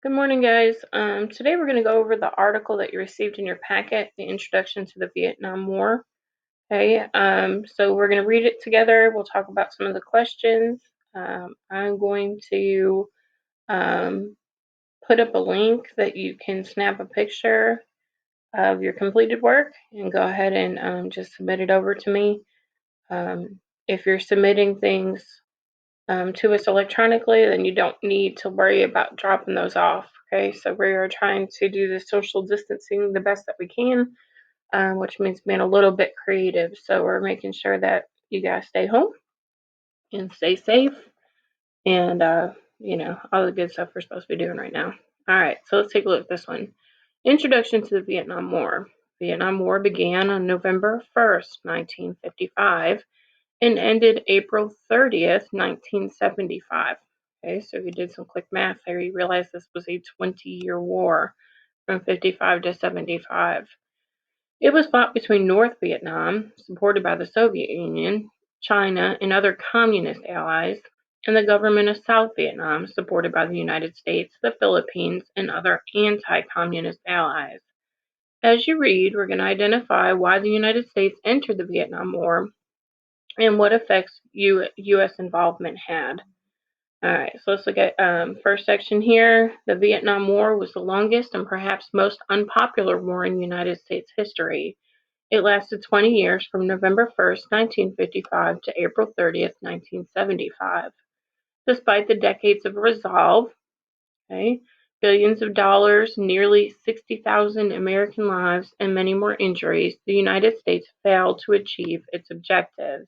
Good morning, guys. Today we're going to go over the article that you received in your packet, the Introduction to the Vietnam War. Okay, so we're going to read it together. We'll talk about some of the questions. I'm going to um, put up a link that you can snap a picture of your completed work and go ahead and just submit it over to me. If you're submitting things to us electronically, then you don't need to worry about dropping those off. Okay, so we are trying to do the social distancing the best that we can, which means being a little bit creative. So we're making sure that you guys stay home and stay safe and, all the good stuff we're supposed to be doing right now. All right, so let's take a look at this one. Introduction to the Vietnam War. Vietnam War began on November 1st, 1955 and ended April 30th, 1975. Okay, so if you did some quick math there, you realize this was a 20-year war from 55 to 75. It was fought between North Vietnam, supported by the Soviet Union, China, and other communist allies, and the government of South Vietnam, supported by the United States, the Philippines, and other anti-communist allies. As you read, we're going to identify why the United States entered the Vietnam War and what effects U.S. involvement had. All right, so let's look at first section here. The Vietnam War was the longest and perhaps most unpopular war in United States history. It lasted 20 years from November 1st, 1955 to April 30th, 1975. Despite the decades of resolve, okay, billions of dollars, nearly 60,000 American lives, and many more injuries, the United States failed to achieve its objectives.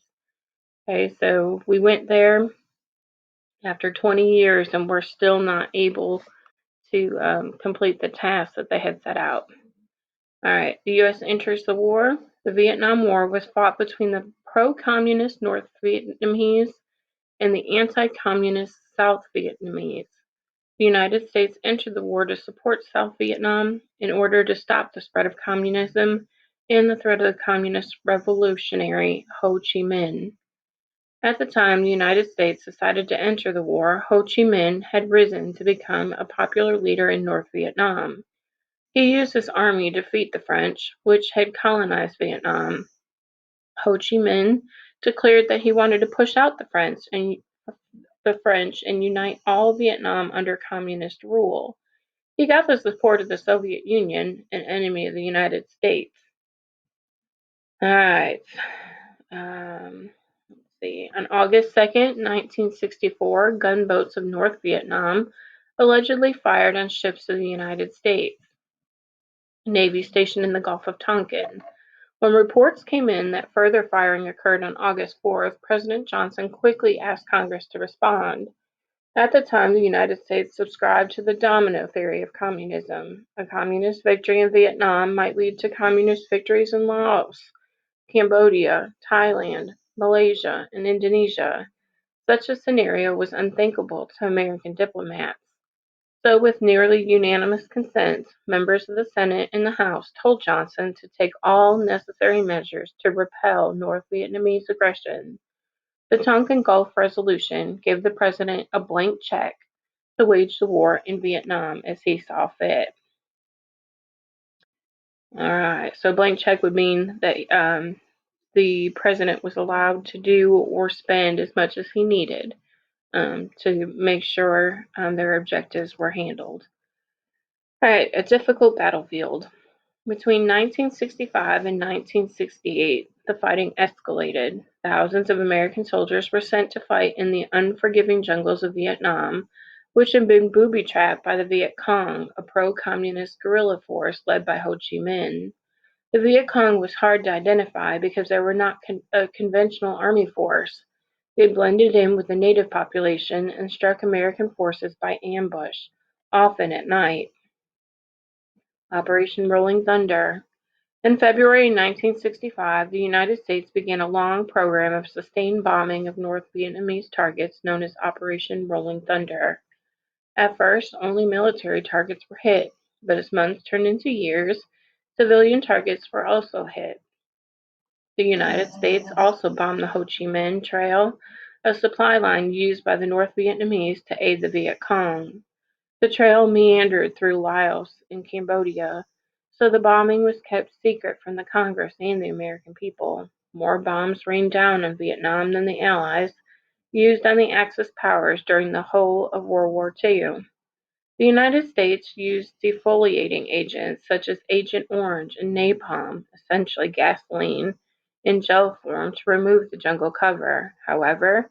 Okay, so we went there after 20 years and we're still not able to complete the task that they had set out. All right, the U.S. enters the war. The Vietnam War was fought between the pro-communist North Vietnamese and the anti-communist South Vietnamese. The United States entered the war to support South Vietnam in order to stop the spread of communism and the threat of the communist revolutionary Ho Chi Minh. At the time the United States decided to enter the war, Ho Chi Minh had risen to become a popular leader in North Vietnam. He used his army to defeat the French, which had colonized Vietnam. Ho Chi Minh declared that he wanted to push out the French and unite all Vietnam under communist rule. He got the support of the Soviet Union, an enemy of the United States. All right. On August 2nd, 1964, gunboats of North Vietnam allegedly fired on ships of the United States Navy stationed in the Gulf of Tonkin. When reports came in that further firing occurred on August 4th, President Johnson quickly asked Congress to respond. At the time, the United States subscribed to the domino theory of communism. A communist victory in Vietnam might lead to communist victories in Laos, Cambodia, Thailand, Malaysia, and Indonesia. Such a scenario was unthinkable to American diplomats. So, with nearly unanimous consent, members of the Senate and the House told Johnson to take all necessary measures to repel North Vietnamese aggression. The Tonkin Gulf Resolution gave the president a blank check to wage the war in Vietnam as he saw fit. All right, so blank check would mean that the president was allowed to do or spend as much as he needed to make sure their objectives were handled. All right, a difficult battlefield. Between 1965 and 1968, the fighting escalated. Thousands of American soldiers were sent to fight in the unforgiving jungles of Vietnam, which had been booby-trapped by the Viet Cong, a pro-communist guerrilla force led by Ho Chi Minh. The Viet Cong was hard to identify because they were not a conventional army force. They blended in with the native population and struck American forces by ambush, often at night. Operation Rolling Thunder. In February 1965, the United States began a long program of sustained bombing of North Vietnamese targets known as Operation Rolling Thunder. At first, only military targets were hit, but as months turned into years, civilian targets were also hit. The United States also bombed the Ho Chi Minh Trail, a supply line used by the North Vietnamese to aid the Viet Cong. The trail meandered through Laos and Cambodia, so the bombing was kept secret from the Congress and the American people. More bombs rained down on Vietnam than the Allies used on the Axis powers during the whole of World War II. The United States used defoliating agents such as Agent Orange and napalm, essentially gasoline, in gel form to remove the jungle cover. However,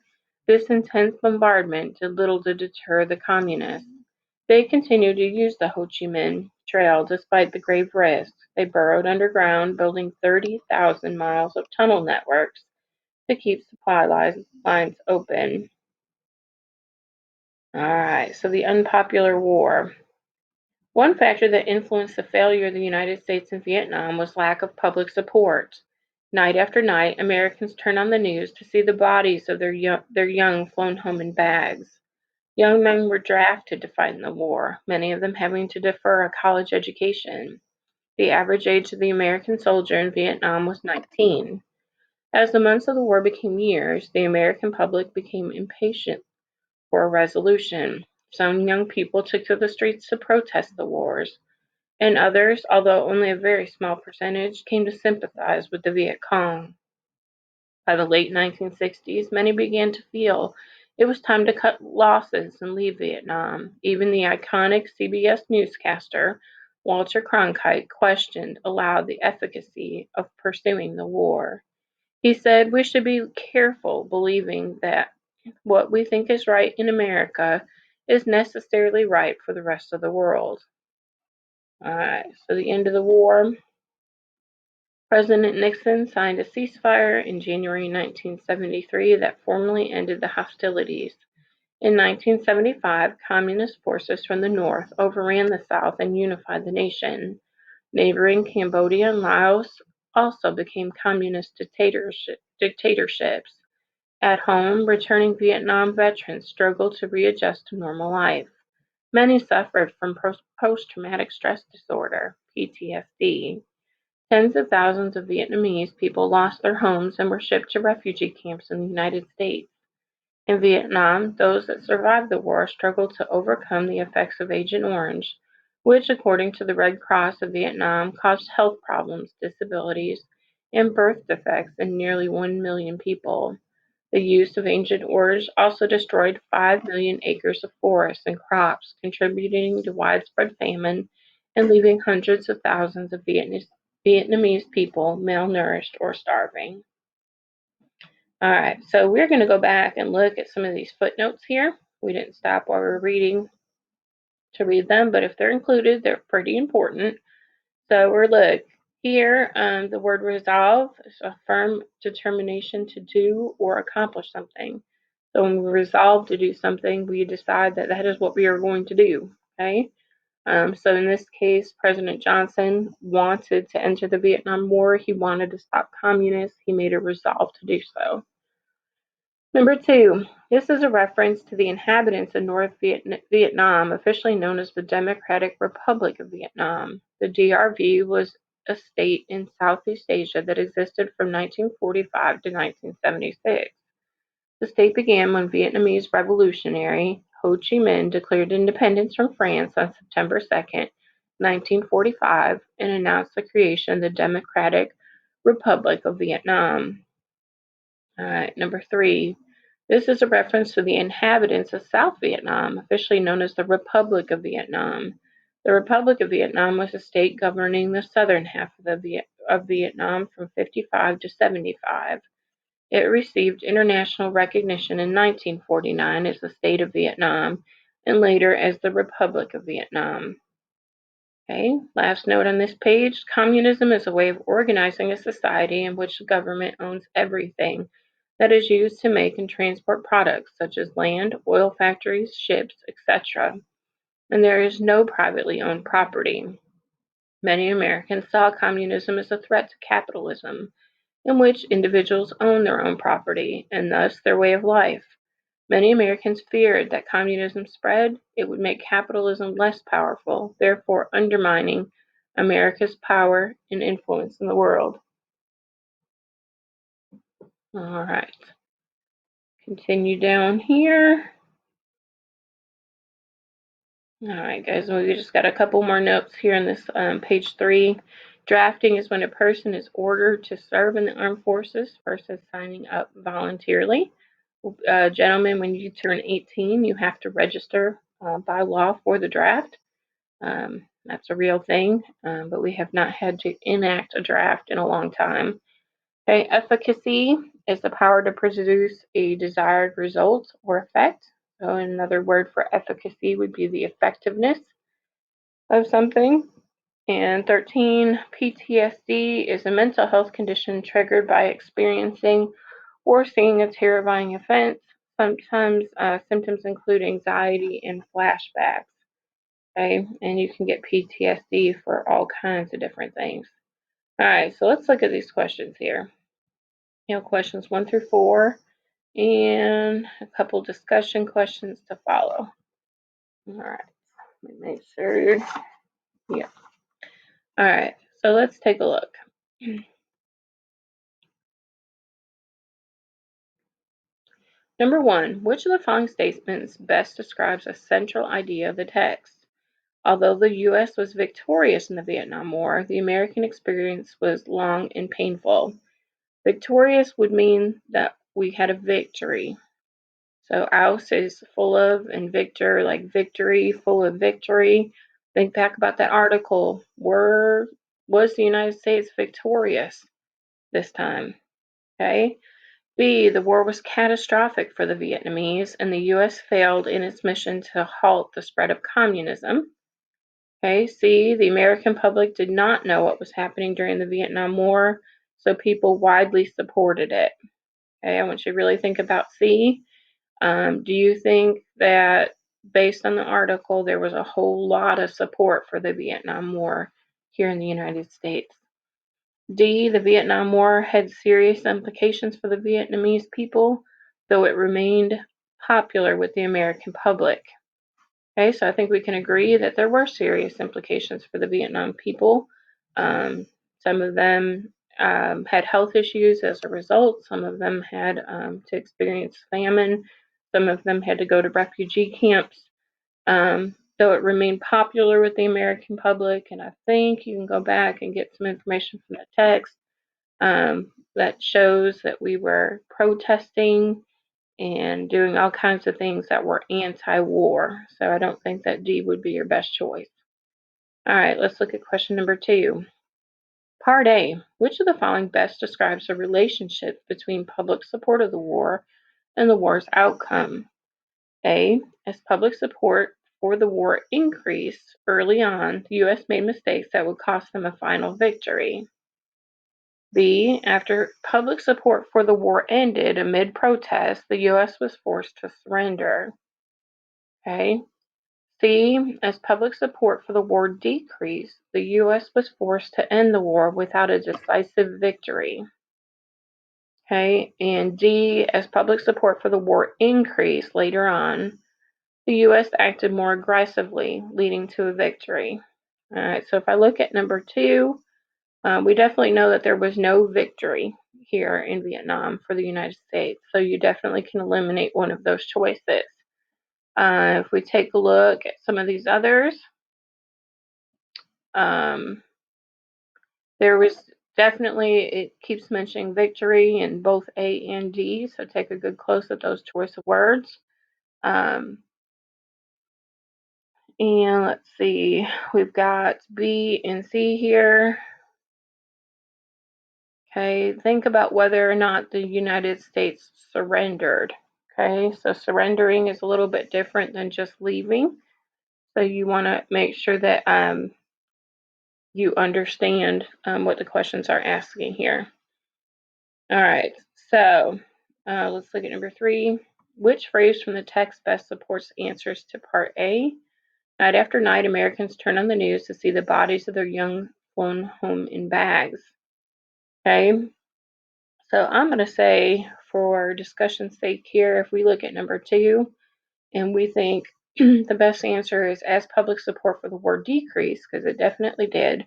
this intense bombardment did little to deter the communists. They continued to use the Ho Chi Minh Trail despite the grave risks. They burrowed underground, building 30,000 miles of tunnel networks to keep supply lines open. All right, so the unpopular war. One factor that influenced the failure of the United States in Vietnam was lack of public support. Night after night, Americans turned on the news to see the bodies of their young flown home in bags. Young men were drafted to fight in the war, many of them having to defer a college education. The average age of the American soldier in Vietnam was 19. As the months of the war became years, the American public became impatient for a resolution. Some young people took to the streets to protest the wars, and others, although only a very small percentage, came to sympathize with the Viet Cong. By the late 1960s, many began to feel it was time to cut losses and leave Vietnam. Even the iconic CBS newscaster, Walter Cronkite, questioned aloud the efficacy of pursuing the war. He said, "We should be careful believing that what we think is right in America is necessarily right for the rest of the world." All right, so the end of the war. President Nixon signed a ceasefire in January 1973 that formally ended the hostilities. In 1975, communist forces from the north overran the south and unified the nation. Neighboring Cambodia and Laos also became communist dictatorships. At home, returning Vietnam veterans struggled to readjust to normal life. Many suffered from post-traumatic stress disorder, PTSD. Tens of thousands of Vietnamese people lost their homes and were shipped to refugee camps in the United States. In Vietnam, those that survived the war struggled to overcome the effects of Agent Orange, which, according to the Red Cross of Vietnam, caused health problems, disabilities, and birth defects in nearly 1 million people. The use of Agent Orange also destroyed 5 million acres of forests and crops, contributing to widespread famine and leaving hundreds of thousands of Vietnamese people malnourished or starving. All right, so we're going to go back and look at some of these footnotes here. We didn't stop while we were reading to read them, but if they're included, they're pretty important. So we're look here. The word resolve is a firm determination to do or accomplish something. So when we resolve to do something, we decide that that is what we are going to do. Okay. So in this case, President Johnson wanted to enter the Vietnam War. He wanted to stop communists. He made a resolve to do so. Number two, this is a reference to the inhabitants of North Vietnam, officially known as the Democratic Republic of Vietnam. The DRV was a state in Southeast Asia that existed from 1945 to 1976. The state began when Vietnamese revolutionary Ho Chi Minh declared independence from France on September 2nd, 1945, and announced the creation of the Democratic Republic of Vietnam. Number three, this is a reference to the inhabitants of South Vietnam, officially known as the Republic of Vietnam. The Republic of Vietnam was a state governing the southern half of Vietnam from 55 to 75. It received international recognition in 1949 as the State of Vietnam and later as the Republic of Vietnam. Okay, last note on this page, communism is a way of organizing a society in which the government owns everything that is used to make and transport products such as land, oil factories, ships, etc. And there is no privately owned property. Many Americans saw communism as a threat to capitalism, in which individuals own their own property and thus their way of life. Many Americans feared that communism spread, it would make capitalism less powerful, therefore undermining America's power and influence in the world. All right, continue down here. All right, guys, we just got a couple more notes here in this page 3. Drafting is when a person is ordered to serve in the armed forces versus signing up voluntarily. Gentlemen, when you turn 18, you have to register by law for the draft. That's a real thing, but we have not had to enact a draft in a long time. Okay, efficacy is the power to produce a desired result or effect. So another word for efficacy would be the effectiveness of something. And 13, PTSD is a mental health condition triggered by experiencing or seeing a terrifying event. Sometimes symptoms include anxiety and flashbacks. Okay, and you can get PTSD for all kinds of different things. All right, so let's look at these questions here. Questions 1 through 4, and a couple discussion questions to follow. All right, let me make sure. Yeah. All right, so let's take a look. Number 1, which of the following statements best describes a central idea of the text? Although the U.S. was victorious in the Vietnam War, the American experience was long and painful. Victorious would mean that we had a victory. So aus is full of, and victor, like victory, full of victory. Think back about that article. Was the United States victorious this time? Okay. B, the war was catastrophic for the Vietnamese, and the U.S. failed in its mission to halt the spread of communism. Okay. C, the American public did not know what was happening during the Vietnam War, so people widely supported it. Okay. I want you to really think about C. Do you think that based on the article, there was a whole lot of support for the Vietnam War here in the United States? D, the Vietnam War had serious implications for the Vietnamese people, though it remained popular with the American public. Okay, so I think we can agree that there were serious implications for the Vietnam people. Some of them had health issues as a result. Some of them had to experience famine. Some of them had to go to refugee camps. Though it remained popular with the American public, and I think you can go back and get some information from the text that shows that we were protesting and doing all kinds of things that were anti-war. So I don't think that D would be your best choice. All right, let's look at question number 2. Part A, which of the following best describes the relationship between public support of the war and the war's outcome? A, as public support for the war increased early on, the U.S. made mistakes that would cost them a final victory. B, after public support for the war ended amid protests, the U.S. was forced to surrender. Okay. C, as public support for the war decreased, the U.S. was forced to end the war without a decisive victory. Okay. And D, as public support for the war increased later on, the U.S. acted more aggressively, leading to a victory. All right. So if I look at number 2, we definitely know that there was no victory here in Vietnam for the United States, so you definitely can eliminate one of those choices. If we take a look at some of these others, there was definitely, it keeps mentioning victory in both A and D, so take a good close at those choice of words. And let's see, we've got B and C here. Okay, think about whether or not the United States surrendered. Okay, so surrendering is a little bit different than just leaving. So you want to make sure that you understand what the questions are asking here. All right, so let's look at number 3. Which phrase from the text best supports answers to part A? Night after night, Americans turn on the news to see the bodies of their young flown home in bags. Okay, so I'm going to say, for discussion's sake here, if we look at number 2 and we think the best answer is as public support for the war decreased, because it definitely did,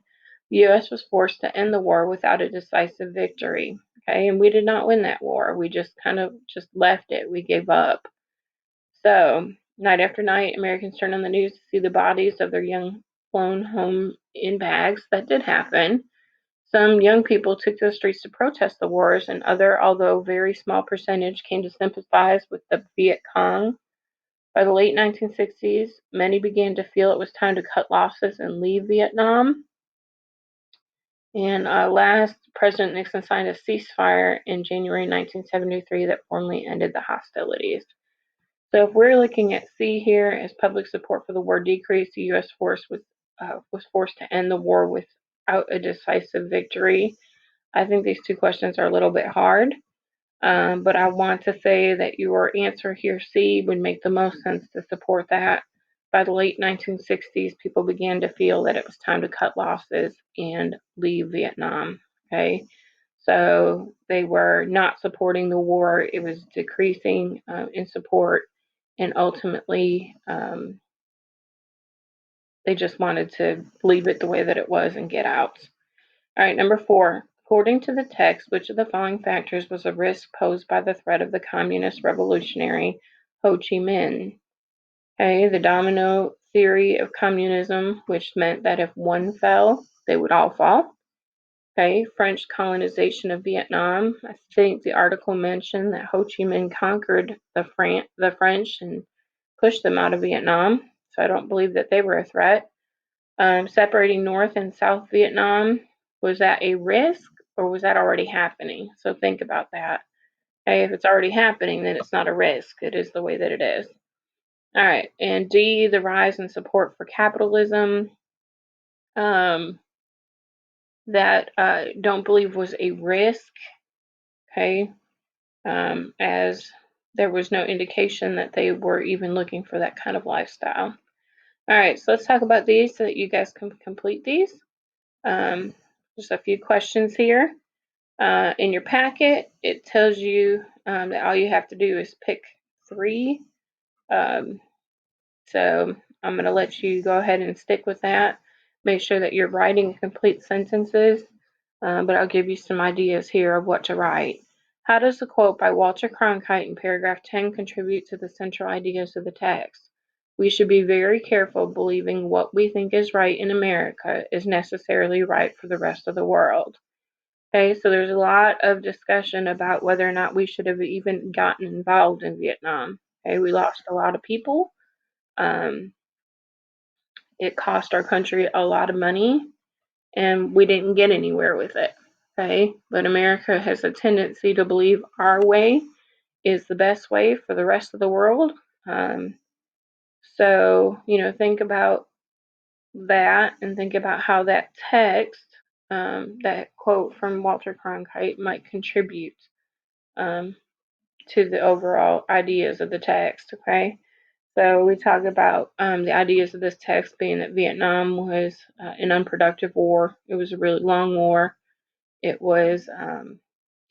the U.S. was forced to end the war without a decisive victory. Okay, and we did not win that war. We just kind of just left it. We gave up. So Night after night, Americans turned on the news to see the bodies of their young flown home in bags. That did happen. Some young people took to the streets to protest the wars, and other, although very small percentage, came to sympathize with the Viet Cong. By the late 1960s, many began to feel it was time to cut losses and leave Vietnam. And last, President Nixon signed a ceasefire in January 1973 that formally ended the hostilities. So if we're looking at C here as public support for the war decreased, the U.S. force was forced to end the war without a decisive victory. I think these two questions are a little bit hard, but I want to say that your answer here, C, would make the most sense to support that. By the late 1960s, people began to feel that it was time to cut losses and leave Vietnam. Okay, so they were not supporting the war; it was decreasing in support, and ultimately, they just wanted to leave it the way that it was and get out. All right, number 4. According to the text, which of the following factors was a risk posed by the threat of the communist revolutionary Ho Chi Minh? Okay, the domino theory of communism, which meant that if one fell, they would all fall. Okay, French colonization of Vietnam. I think the article mentioned that Ho Chi Minh conquered the French and pushed them out of Vietnam, so I don't believe that they were a threat. Separating North and South Vietnam, was that a risk or was that already happening? So think about that. Okay, if it's already happening, then it's not a risk. It is the way that it is. All right, and D, the rise in support for capitalism, that don't believe was a risk. Okay, as there was no indication that they were even looking for that kind of lifestyle. All right, so let's talk about these so that you guys can complete these. Just a few questions here. In your packet, it tells you that all you have to do is pick 3. Um, so I'm going to let you go ahead and stick with that. Make sure that you're writing complete sentences, but I'll give you some ideas here of what to write. How does the quote by Walter Cronkite in paragraph 10 contribute to the central ideas of the text? We should be very careful believing what we think is right in America is necessarily right for the rest of the world. Okay, so there's a lot of discussion about whether or not we should have even gotten involved in Vietnam. Okay, we lost a lot of people. Um, it cost our country a lot of money, and we didn't get anywhere with it. Okay, but America has a tendency to believe our way is the best way for the rest of the world. Um, so, think about that and think about how that text, that quote from Walter Cronkite, might contribute um, to the overall ideas of the text. Okay, so we talk about the ideas of this text being that Vietnam was an unproductive war. It was a really long war. It was a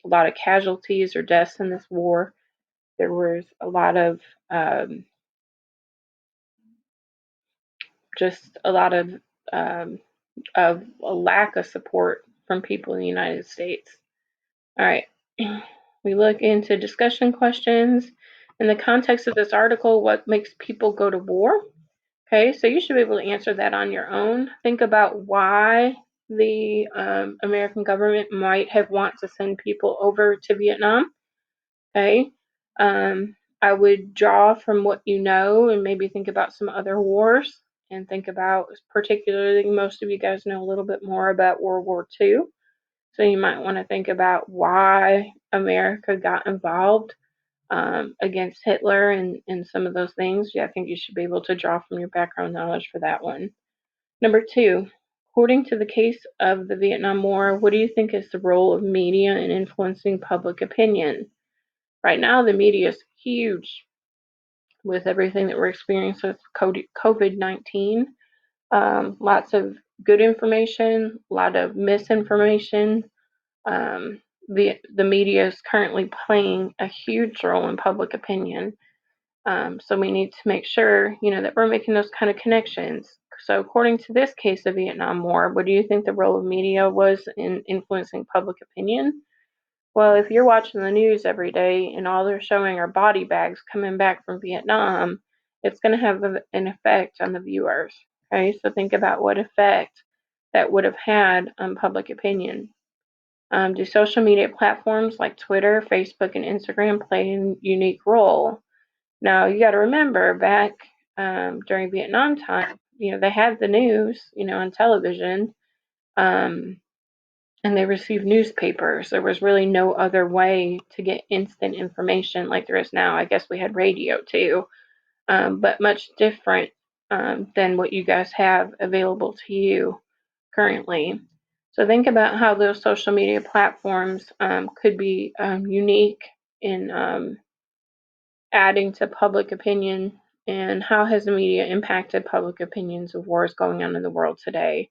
lot of casualties or deaths in this war. There was a lot of just a lot of a lack of support from people in the United States. All right, we look into discussion questions. In the context of this article, what makes people go to war? Okay, so you should be able to answer that on your own. Think about why the American government might have want to send people over to Vietnam. Okay, I would draw from what you know and maybe think about some other wars and think about, particularly, most of you guys know a little bit more about World War II. So you might want to think about why America got involved against Hitler and some of those things. Yeah, I think you should be able to draw from your background knowledge for that one. Number 2, according to the case of the Vietnam War, what do you think is the role of media in influencing public opinion? Right now, the media is huge with everything that we're experiencing with COVID-19. Lots of good information, a lot of misinformation. Um, the media is currently playing a huge role in public opinion. So we need to make sure, that we're making those kind of connections. So according to this case of Vietnam War, what do you think the role of media was in influencing public opinion? Well, if you're watching the news every day and all they're showing are body bags coming back from Vietnam it's going to have an effect on the viewers. Okay, so think about what effect that would have had on public opinion. Do social media platforms like Twitter, Facebook, and Instagram play a unique role? Now, you got to remember back during Vietnam time, they had the news, on television, um, and they received newspapers. There was really no other way to get instant information like there is now. I guess we had radio too, but much different than what you guys have available to you currently. So think about how those social media platforms could be unique in adding to public opinion, and how has the media impacted public opinions of wars going on in the world today.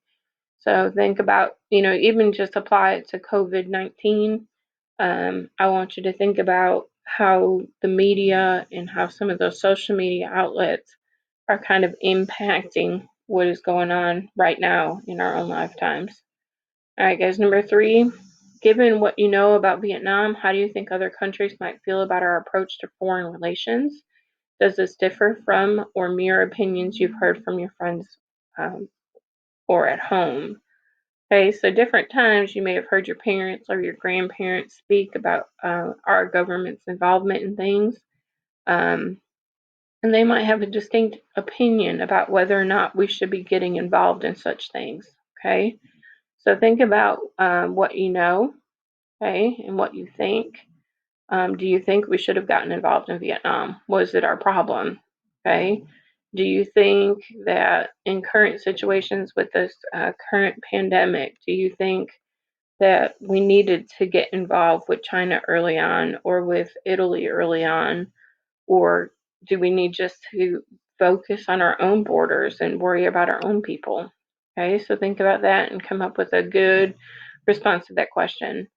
So think about, even just apply it to COVID-19. I want you to think about how the media and how some of those social media outlets are kind of impacting what is going on right now in our own lifetimes. All right, guys, number 3, given what you know about Vietnam, how do you think other countries might feel about our approach to foreign relations? Does this differ from or mirror opinions you've heard from your friends or at home? Okay, so different times you may have heard your parents or your grandparents speak about our government's involvement in things, um, and they might have a distinct opinion about whether or not we should be getting involved in such things. Okay, so think about what you know, okay, and what you think. Do you think we should have gotten involved in Vietnam? Was it our problem? Okay. Do you think that in current situations with this current pandemic, do you think that we needed to get involved with China early on or with Italy early on? Or do we need just to focus on our own borders and worry about our own people? Okay, so think about that and come up with a good response to that question.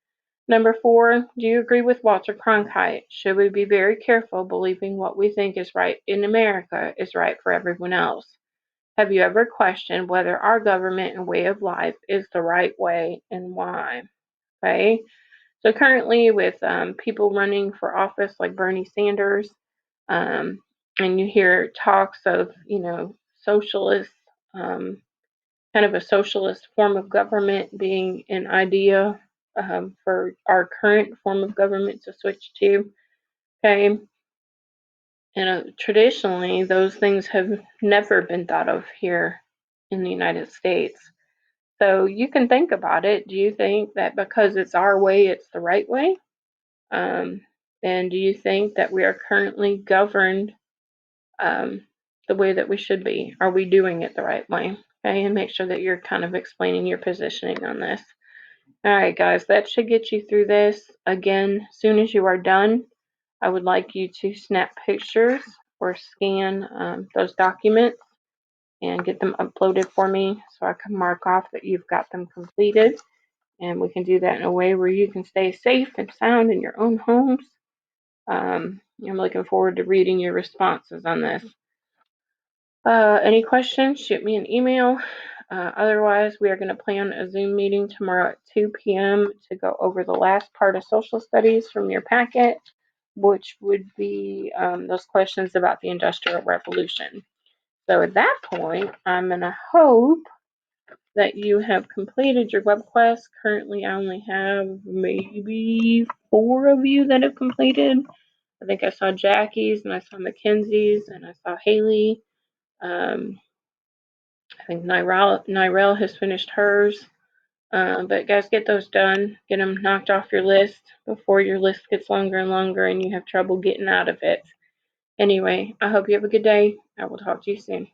Number 4, do you agree with Walter Cronkite? Should we be very careful believing what we think is right in America is right for everyone else? Have you ever questioned whether our government and way of life is the right way and why? Okay, so currently with people running for office like Bernie Sanders, um, and you hear talks of, socialist, um, kind of a socialist form of government being an idea for our current form of government to switch to. Okay, and traditionally, those things have never been thought of here in the United States. So you can think about it. Do you think that because it's our way, it's the right way? Um, and do you think that we are currently governed um, the way that we should be? Are we doing it the right way? Okay, and make sure that you're kind of explaining your positioning on this. All right, guys, that should get you through this. Again, as soon as you are done, I would like you to snap pictures or scan those documents and get them uploaded for me so I can mark off that you've got them completed. And we can do that in a way where you can stay safe and sound in your own homes. I'm looking forward to reading your responses on this. Any questions, shoot me an email. Otherwise, we are going to plan a Zoom meeting tomorrow at 2 p.m. to go over the last part of social studies from your packet, which would be those questions about the Industrial Revolution. So at that point, I'm going to hope that you have completed your web quest. Currently, I only have maybe 4 of you that have completed. I think I saw Jackie's and I saw Mackenzie's and I saw Haley. I think Nyrell has finished hers. But guys, get those done. Get them knocked off your list before your list gets longer and longer and you have trouble getting out of it. Anyway, I hope you have a good day. I will talk to you soon.